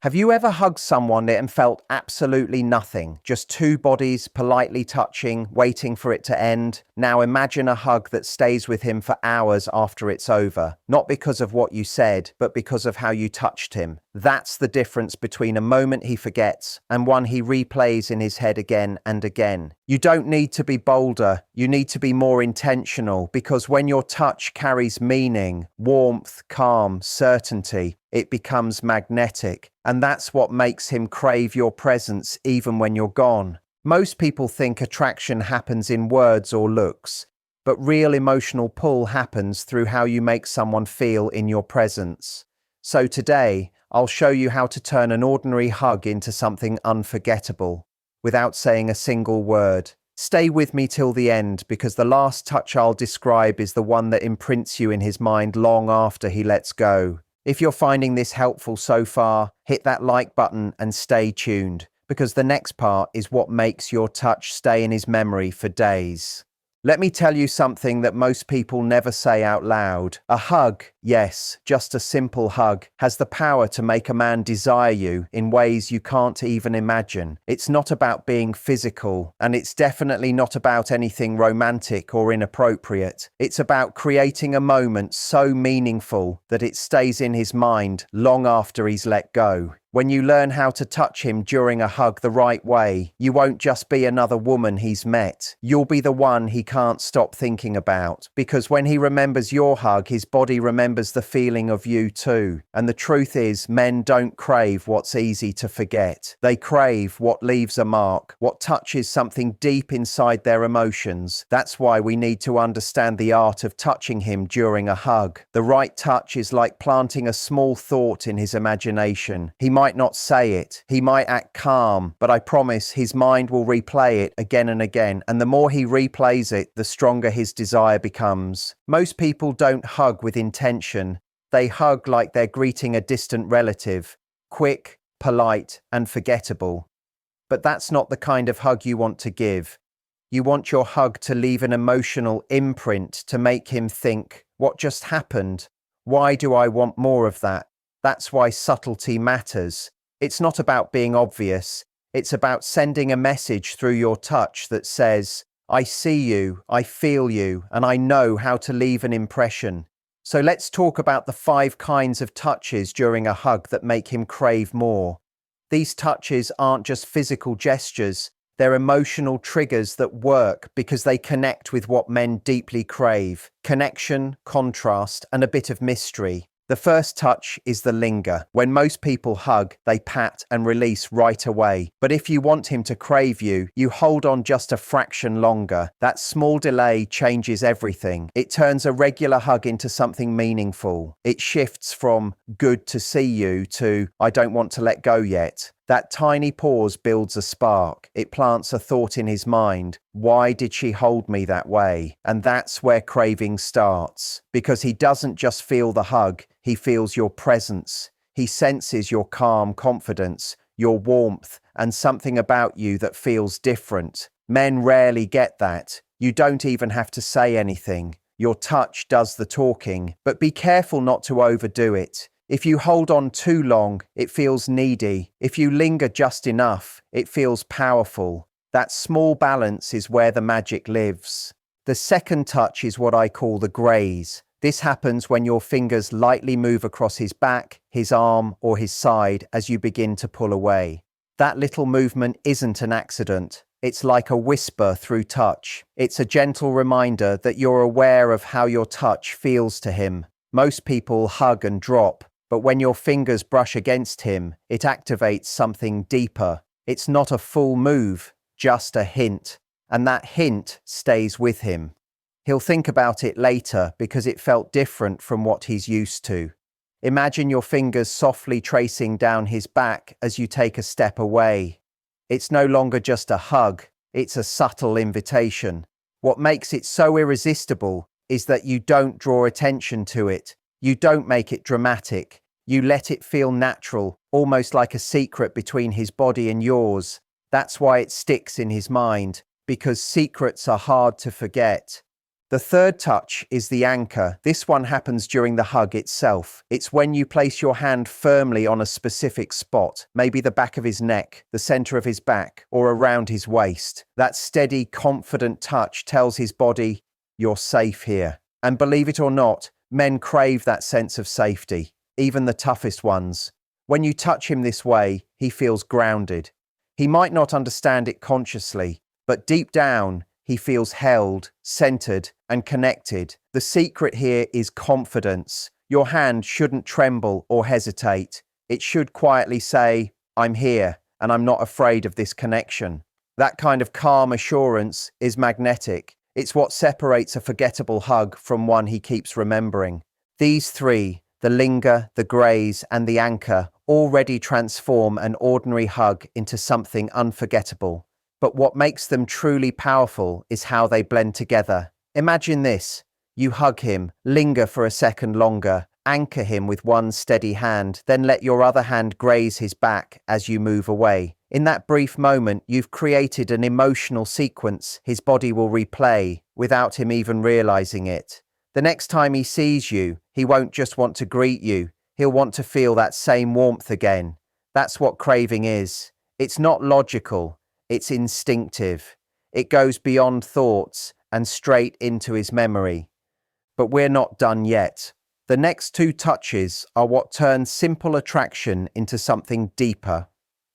Have you ever hugged someone and felt absolutely nothing? Just two bodies politely touching, waiting for it to end? Now imagine a hug that stays with him for hours after it's over. Not because of what you said, but because of how you touched him. That's the difference between a moment he forgets and one he replays in his head again and again. You don't need to be bolder, you need to be more intentional, because when your touch carries meaning, warmth, calm, certainty, it becomes magnetic, and that's what makes him crave your presence even when you're gone. Most people think attraction happens in words or looks, but real emotional pull happens through how you make someone feel in your presence. So today, I'll show you how to turn an ordinary hug into something unforgettable, without saying a single word. Stay with me till the end, because the last touch I'll describe is the one that imprints you in his mind long after he lets go. If you're finding this helpful so far, hit that like button and stay tuned, because the next part is what makes your touch stay in his memory for days. Let me tell you something that most people never say out loud. A hug, yes, just a simple hug, has the power to make a man desire you in ways you can't even imagine. It's not about being physical, and it's definitely not about anything romantic or inappropriate. It's about creating a moment so meaningful that it stays in his mind long after he's let go. When you learn how to touch him during a hug the right way, you won't just be another woman he's met. You'll be the one he can't stop thinking about. Because when he remembers your hug, his body remembers the feeling of you too. And the truth is, men don't crave what's easy to forget. They crave what leaves a mark, what touches something deep inside their emotions. That's why we need to understand the art of touching him during a hug. The right touch is like planting a small thought in his imagination. He might not say it, he might act calm, but I promise his mind will replay it again and again, and the more he replays it, the stronger his desire becomes. Most people don't hug with intention. They hug like they're greeting a distant relative, quick, polite, and forgettable. But that's not the kind of hug you want to give. You want your hug to leave an emotional imprint, to make him think, what just happened? Why do I want more of that? That's why subtlety matters. It's not about being obvious. It's about sending a message through your touch that says, I see you, I feel you, and I know how to leave an impression. So let's talk about the 5 kinds of touches during a hug that make him crave more. These touches aren't just physical gestures. They're emotional triggers that work because they connect with what men deeply crave: connection, contrast, and a bit of mystery. The first touch is the linger. When most people hug, they pat and release right away. But if you want him to crave you, you hold on just a fraction longer. That small delay changes everything. It turns a regular hug into something meaningful. It shifts from good to see you to I don't want to let go yet. That tiny pause builds a spark. It plants a thought in his mind. Why did she hold me that way? And that's where craving starts. Because he doesn't just feel the hug, he feels your presence. He senses your calm confidence, your warmth, and something about you that feels different. Men rarely get that. You don't even have to say anything. Your touch does the talking. But be careful not to overdo it. If you hold on too long, it feels needy. If you linger just enough, it feels powerful. That small balance is where the magic lives. The second touch is what I call the graze. This happens when your fingers lightly move across his back, his arm, or his side as you begin to pull away. That little movement isn't an accident. It's like a whisper through touch. It's a gentle reminder that you're aware of how your touch feels to him. Most people hug and drop. But when your fingers brush against him, it activates something deeper. It's not a full move, just a hint. And that hint stays with him. He'll think about it later because it felt different from what he's used to. Imagine your fingers softly tracing down his back as you take a step away. It's no longer just a hug, it's a subtle invitation. What makes it so irresistible is that you don't draw attention to it. You don't make it dramatic. You let it feel natural, almost like a secret between his body and yours. That's why it sticks in his mind, because secrets are hard to forget. The third touch is the anchor. This one happens during the hug itself. It's when you place your hand firmly on a specific spot, maybe the back of his neck, the center of his back, or around his waist. That steady, confident touch tells his body, "You're safe here." And believe it or not, men crave that sense of safety, even the toughest ones. When you touch him this way, he feels grounded. He might not understand it consciously, but deep down, he feels held, centered, and connected. The secret here is confidence. Your hand shouldn't tremble or hesitate. It should quietly say, "I'm here, and I'm not afraid of this connection." That kind of calm assurance is magnetic. It's what separates a forgettable hug from one he keeps remembering. These three, the linger, the graze, and the anchor, already transform an ordinary hug into something unforgettable. But what makes them truly powerful is how they blend together. Imagine this. You hug him, linger for a second longer, anchor him with one steady hand, then let your other hand graze his back as you move away. In that brief moment, you've created an emotional sequence his body will replay without him even realizing it. The next time he sees you, he won't just want to greet you. He'll want to feel that same warmth again. That's what craving is. It's not logical. It's instinctive. It goes beyond thoughts and straight into his memory. But we're not done yet. The next two touches are what turn simple attraction into something deeper.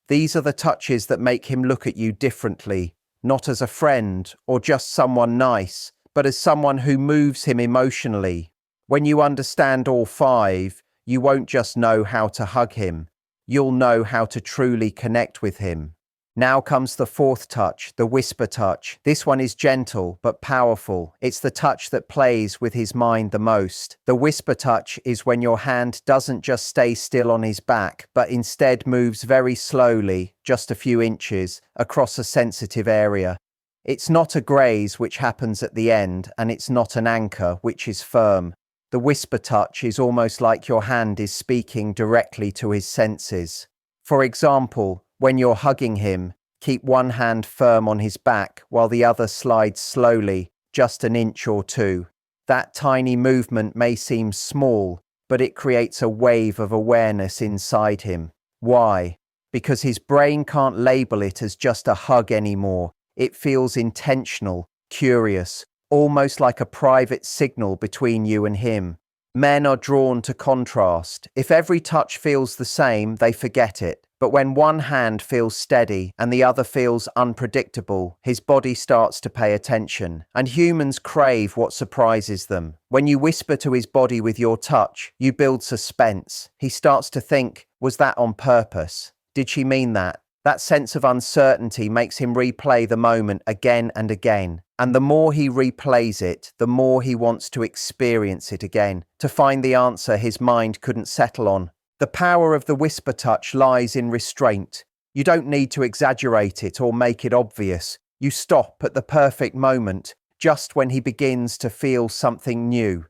These are the touches that make him look at you differently, not as a friend or just someone nice, but as someone who moves him emotionally. When you understand all five, you won't just know how to hug him. You'll know how to truly connect with him. Now comes the fourth touch, the whisper touch. This one is gentle but powerful. It's the touch that plays with his mind the most. The whisper touch is when your hand doesn't just stay still on his back, but instead moves very slowly, just a few inches, across a sensitive area. It's not a graze which happens at the end, and it's not an anchor which is firm. The whisper touch is almost like your hand is speaking directly to his senses. For example, when you're hugging him, keep one hand firm on his back while the other slides slowly, just an inch or two. That tiny movement may seem small, but it creates a wave of awareness inside him. Why? Because his brain can't label it as just a hug anymore. It feels intentional, curious, almost like a private signal between you and him. Men are drawn to contrast. If every touch feels the same, they forget it. But when one hand feels steady and the other feels unpredictable, his body starts to pay attention. And humans crave what surprises them. When you whisper to his body with your touch, you build suspense. He starts to think, was that on purpose? Did she mean that? That sense of uncertainty makes him replay the moment again and again. And the more he replays it, the more he wants to experience it again, to find the answer his mind couldn't settle on. The power of the whisper touch lies in restraint. You don't need to exaggerate it or make it obvious. You stop at the perfect moment, just when he begins to feel something new.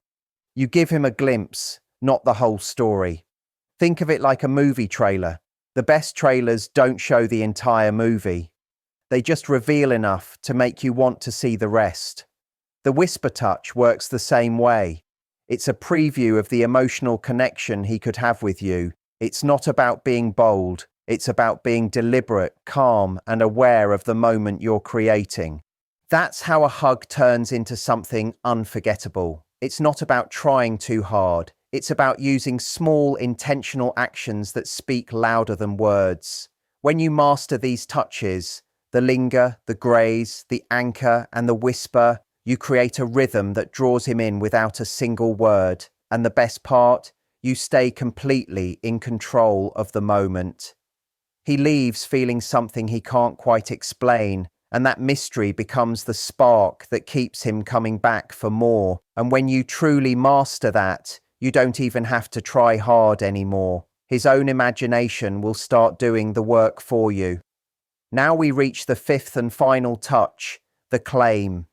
You give him a glimpse, not the whole story. Think of it like a movie trailer. The best trailers don't show the entire movie. They just reveal enough to make you want to see the rest. The whisper touch works the same way. It's a preview of the emotional connection he could have with you. It's not about being bold. It's about being deliberate, calm, and aware of the moment you're creating. That's how a hug turns into something unforgettable. It's not about trying too hard. It's about using small, intentional actions that speak louder than words. When you master these touches, the linger, the graze, the anchor, and the whisper, you create a rhythm that draws him in without a single word. And the best part, you stay completely in control of the moment. He leaves feeling something he can't quite explain, and that mystery becomes the spark that keeps him coming back for more. And when you truly master that, you don't even have to try hard anymore. His own imagination will start doing the work for you. Now we reach the fifth and final touch, the claim.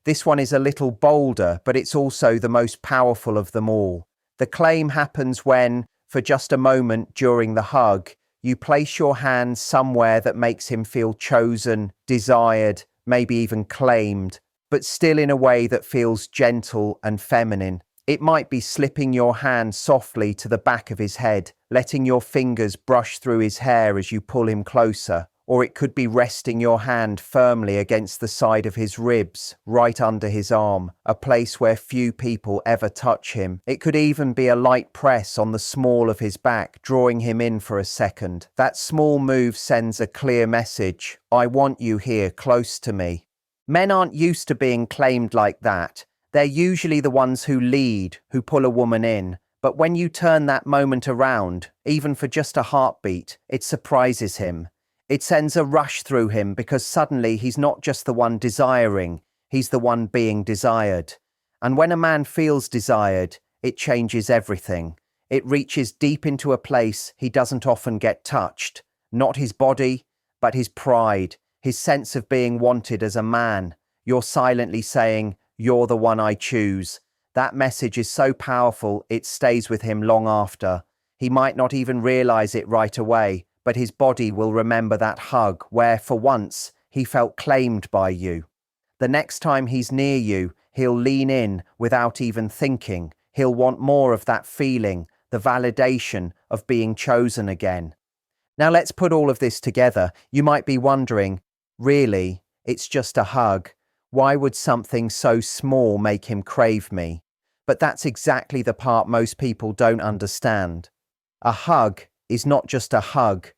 This one is a little bolder, but it's also the most powerful of them all. The claim happens when, for just a moment during the hug, you place your hand somewhere that makes him feel chosen, desired, maybe even claimed but still in a way that feels gentle and feminine. It might be slipping your hand softly to the back of his head, letting your fingers brush through his hair as you pull him closer. Or it could be resting your hand firmly against the side of his ribs, right under his arm, a place where few people ever touch him. It could even be a light press on the small of his back, drawing him in for a second. That small move sends a clear message: I want you here, close to me. Men aren't used to being claimed like that. They're usually the ones who lead, who pull a woman in. But when you turn that moment around, even for just a heartbeat, it surprises him. It sends a rush through him because suddenly he's not just the one desiring, he's the one being desired. And when a man feels desired, it changes everything. It reaches deep into a place he doesn't often get touched. Not his body, but his pride, his sense of being wanted as a man. You're silently saying, "You're the one I choose." That message is so powerful, it stays with him long after. He might not even realize it right away, but his body will remember that hug where, for once, he felt claimed by you. The next time he's near you, he'll lean in without even thinking. He'll want more of that feeling, the validation of being chosen again. Now let's put all of this together. You might be wondering, really, it's just a hug. Why would something so small make him crave me? But that's exactly the part most people don't understand. A hug is not just a hug.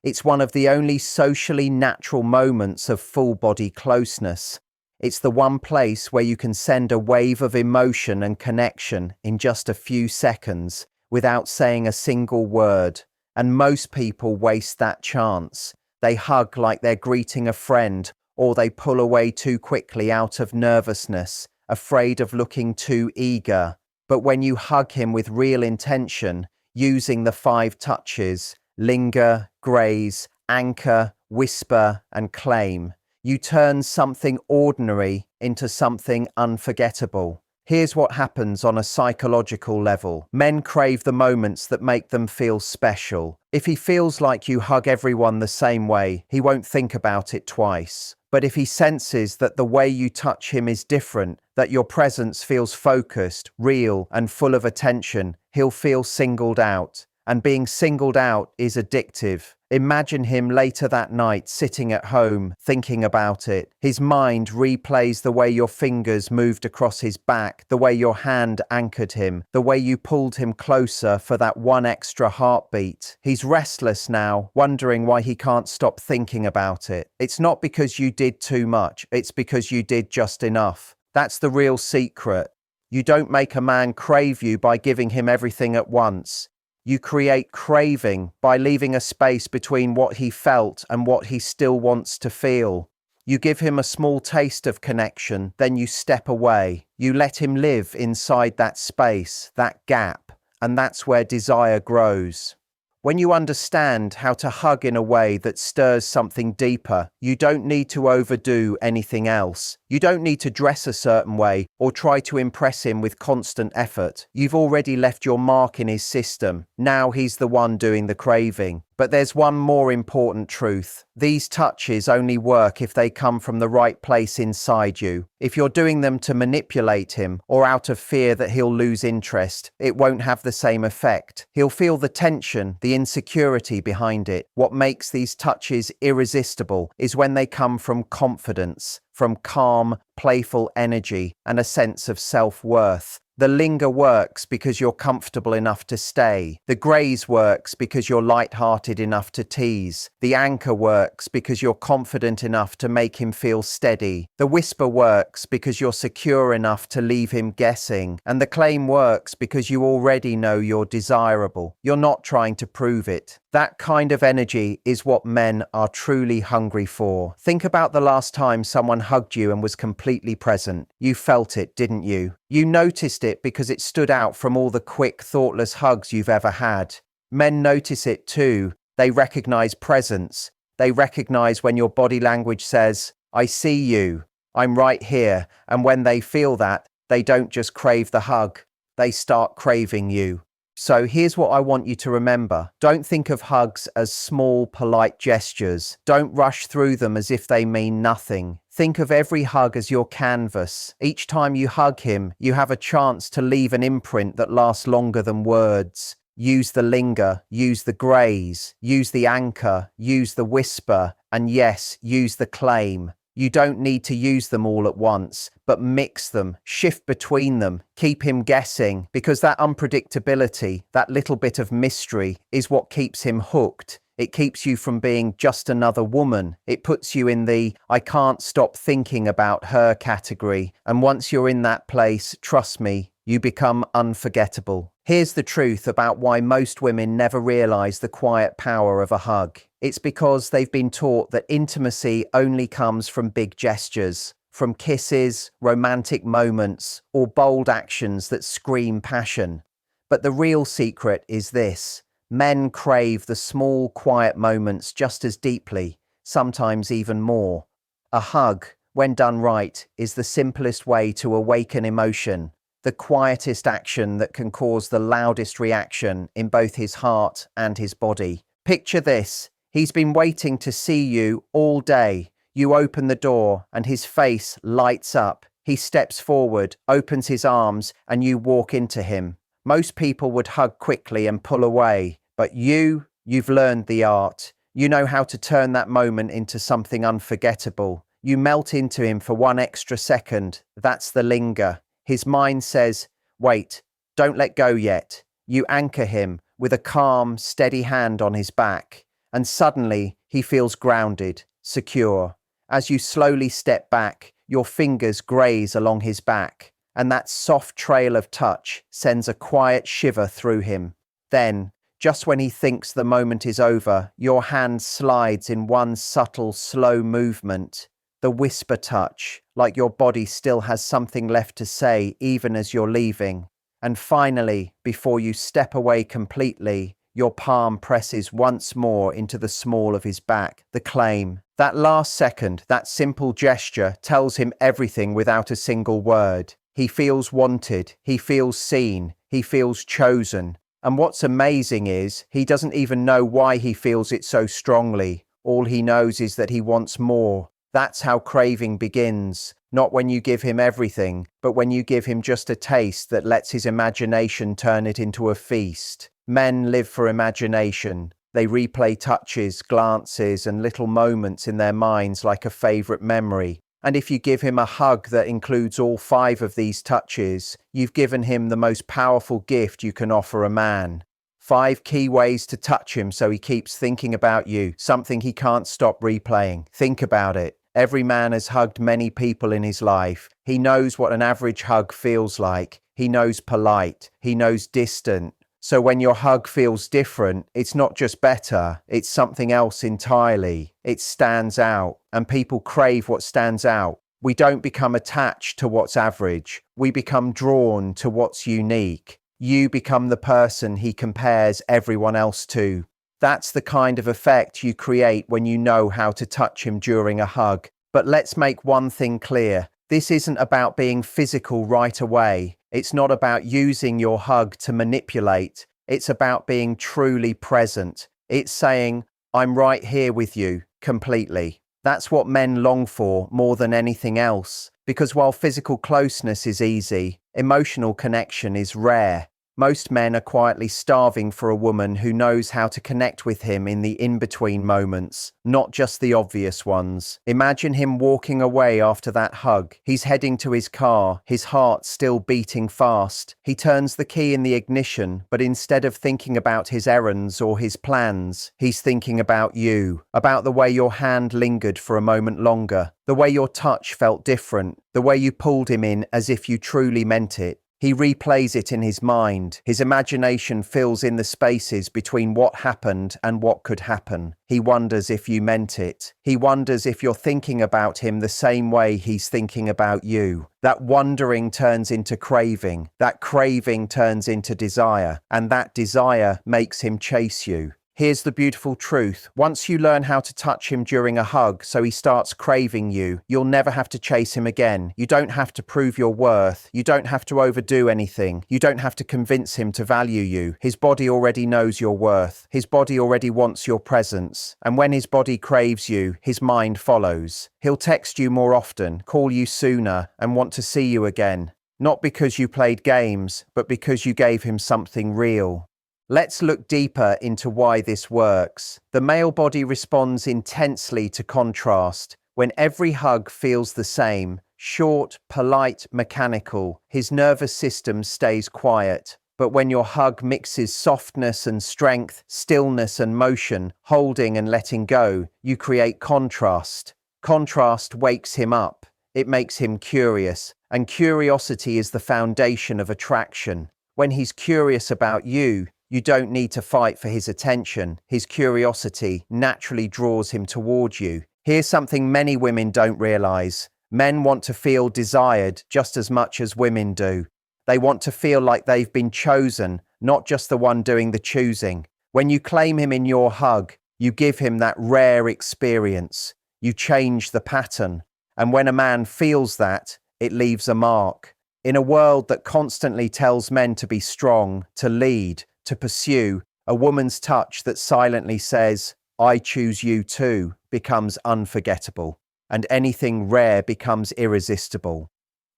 It's one of the only socially natural moments of full body closeness. It's the one place where you can send a wave of emotion and connection in just a few seconds without saying a single word. And most people waste that chance. They hug like they're greeting a friend, or they pull away too quickly out of nervousness, afraid of looking too eager. But when you hug him with real intention, using the 5 touches, linger, graze, anchor, whisper, and claim, you turn something ordinary into something unforgettable. Here's what happens on a psychological level. Men crave the moments that make them feel special. If he feels like you hug everyone the same way, he won't think about it twice. But if he senses that the way you touch him is different, that your presence feels focused, real, and full of attention, he'll feel singled out. And being singled out is addictive. Imagine him later that night sitting at home, thinking about it. His mind replays the way your fingers moved across his back, the way your hand anchored him, the way you pulled him closer for that one extra heartbeat. He's restless now, wondering why he can't stop thinking about it. It's not because you did too much, it's because you did just enough. That's the real secret. You don't make a man crave you by giving him everything at once. You create craving by leaving a space between what he felt and what he still wants to feel. You give him a small taste of connection, then you step away. You let him live inside that space, that gap, and that's where desire grows. When you understand how to hug in a way that stirs something deeper, you don't need to overdo anything else. You don't need to dress a certain way or try to impress him with constant effort. You've already left your mark in his system. Now he's the one doing the craving. But there's one more important truth. These touches only work if they come from the right place inside you. If you're doing them to manipulate him or out of fear that he'll lose interest, it won't have the same effect. He'll feel the tension, the insecurity behind it. What makes these touches irresistible is when they come from confidence, from calm, playful energy and a sense of self-worth. The linger works because you're comfortable enough to stay. The graze works because you're light-hearted enough to tease. The anchor works because you're confident enough to make him feel steady. The whisper works because you're secure enough to leave him guessing. And the claim works because you already know you're desirable. You're not trying to prove it. That kind of energy is what men are truly hungry for. Think about the last time someone hugged you and was completely present. You felt it, didn't you? You noticed it because it stood out from all the quick, thoughtless hugs you've ever had. Men notice it too. They recognize presence. They recognize when your body language says, "I see you, I'm right here." And when they feel that, they don't just crave the hug. They start craving you. So here's what I want you to remember. Don't think of hugs as small, polite gestures. Don't rush through them as if they mean nothing. Think of every hug as your canvas. Each time you hug him, you have a chance to leave an imprint that lasts longer than words. Use the linger, use the graze, use the anchor, use the whisper, and yes, use the claim. You don't need to use them all at once, but mix them, shift between them, keep him guessing, because that unpredictability, that little bit of mystery, is what keeps him hooked. It keeps you from being just another woman. It puts you in the "I can't stop thinking about her" category. And once you're in that place, trust me, you become unforgettable. Here's the truth about why most women never realize the quiet power of a hug. It's because they've been taught that intimacy only comes from big gestures, from kisses, romantic moments, or bold actions that scream passion. But the real secret is this: men crave the small, quiet moments just as deeply, sometimes even more. A hug, when done right, is the simplest way to awaken emotion, the quietest action that can cause the loudest reaction in both his heart and his body. Picture this: he's been waiting to see you all day. You open the door and his face lights up. He steps forward, opens his arms, and you walk into him. Most people would hug quickly and pull away, but you've learned the art. You know how to turn that moment into something unforgettable. You melt into him for one extra second. That's the linger. His mind says, "Wait, don't let go yet." You anchor him with a calm, steady hand on his back, and suddenly he feels grounded, secure. As you slowly step back, your fingers graze along his back, and that soft trail of touch sends a quiet shiver through him. Then, just when he thinks the moment is over, your hand slides in one subtle, slow movement. The whisper touch, like your body still has something left to say even as you're leaving. And finally, before you step away completely, your palm presses once more into the small of his back, the claim. That last second, that simple gesture tells him everything without a single word. He feels wanted, he feels seen, he feels chosen. And what's amazing is, he doesn't even know why he feels it so strongly. All he knows is that he wants more. That's how craving begins. Not when you give him everything, but when you give him just a taste that lets his imagination turn it into a feast. Men live for imagination. They replay touches, glances, and little moments in their minds like a favorite memory. And if you give him a hug that includes all 5 of these touches, you've given him the most powerful gift you can offer a man. 5 key ways to touch him so he keeps thinking about you, something he can't stop replaying. Think about it. Every man has hugged many people in his life. He knows what an average hug feels like. He knows polite. He knows distant. So when your hug feels different, it's not just better, it's something else entirely. It stands out, and people crave what stands out. We don't become attached to what's average. We become drawn to what's unique. You become the person he compares everyone else to. That's the kind of effect you create when you know how to touch him during a hug. But let's make one thing clear. This isn't about being physical right away. It's not about using your hug to manipulate. It's about being truly present. It's saying, "I'm right here with you, completely." That's what men long for more than anything else. Because while physical closeness is easy, emotional connection is rare. Most men are quietly starving for a woman who knows how to connect with him in the in-between moments, not just the obvious ones. Imagine him walking away after that hug. He's heading to his car, his heart still beating fast. He turns the key in the ignition, but instead of thinking about his errands or his plans, he's thinking about you, about the way your hand lingered for a moment longer, the way your touch felt different, the way you pulled him in as if you truly meant it. He replays it in his mind. His imagination fills in the spaces between what happened and what could happen. He wonders if you meant it. He wonders if you're thinking about him the same way he's thinking about you. That wondering turns into craving. That craving turns into desire. And that desire makes him chase you. Here's the beautiful truth. Once you learn how to touch him during a hug so he starts craving you, you'll never have to chase him again. You don't have to prove your worth. You don't have to overdo anything. You don't have to convince him to value you. His body already knows your worth. His body already wants your presence. And when his body craves you, his mind follows. He'll text you more often, call you sooner, and want to see you again. Not because you played games, but because you gave him something real. Let's look deeper into why this works. The male body responds intensely to contrast. When every hug feels the same, short, polite, mechanical, his nervous system stays quiet. But when your hug mixes softness and strength, stillness and motion, holding and letting go, you create contrast. Contrast wakes him up. It makes him curious, and curiosity is the foundation of attraction. When he's curious about you, you don't need to fight for his attention. His curiosity naturally draws him toward you. Here's something many women don't realize. Men want to feel desired just as much as women do. They want to feel like they've been chosen, not just the one doing the choosing. When you claim him in your hug, you give him that rare experience. You change the pattern. And when a man feels that, it leaves a mark. In a world that constantly tells men to be strong, to lead, to pursue, a woman's touch that silently says, "I choose you too," becomes unforgettable, and anything rare becomes irresistible.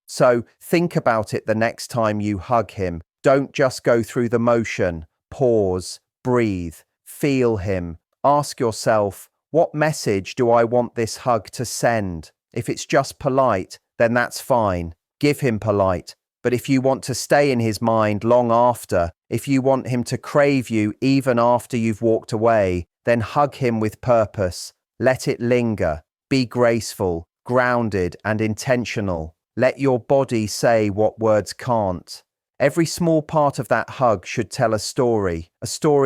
So think about it the next time you hug him. Don't just go through the motion. Pause, breathe, feel him. Ask yourself, what message do I want this hug to send? If it's just polite, then that's fine. Give him polite. But if you want to stay in his mind long after, if you want him to crave you even after you've walked away, then hug him with purpose. Let it linger. Be graceful, grounded, and intentional. Let your body say what words can't. Every small part of that hug should tell a story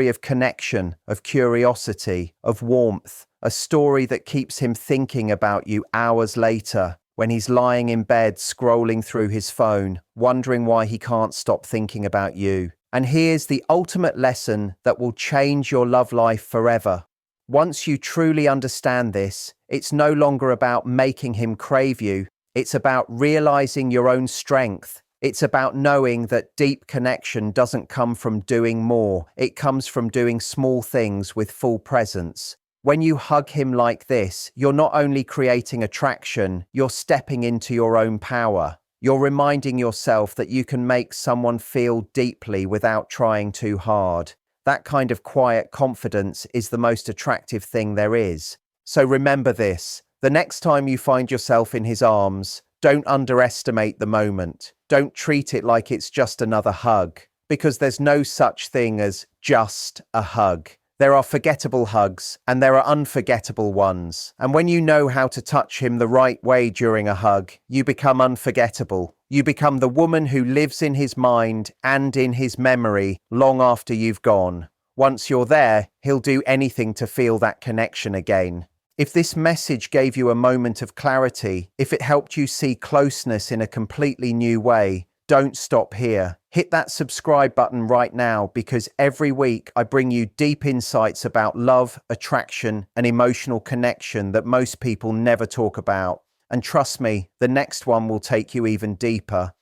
of connection, of curiosity, of warmth, a story that keeps him thinking about you hours later, when he's lying in bed scrolling through his phone, wondering why he can't stop thinking about you. And here's the ultimate lesson that will change your love life forever. Once you truly understand this, it's no longer about making him crave you. It's about realizing your own strength. It's about knowing that deep connection doesn't come from doing more. It comes from doing small things with full presence. When you hug him like this, you're not only creating attraction, you're stepping into your own power. You're reminding yourself that you can make someone feel deeply without trying too hard. That kind of quiet confidence is the most attractive thing there is. So remember this. The next time you find yourself in his arms, don't underestimate the moment. Don't treat it like it's just another hug, because there's no such thing as just a hug. There are forgettable hugs, and there are unforgettable ones. And when you know how to touch him the right way during a hug, you become unforgettable. You become the woman who lives in his mind and in his memory long after you've gone. Once you're there, he'll do anything to feel that connection again. If this message gave you a moment of clarity, if it helped you see closeness in a completely new way, don't stop here. Hit that subscribe button right now, because every week I bring you deep insights about love, attraction, and emotional connection that most people never talk about. And trust me, the next one will take you even deeper.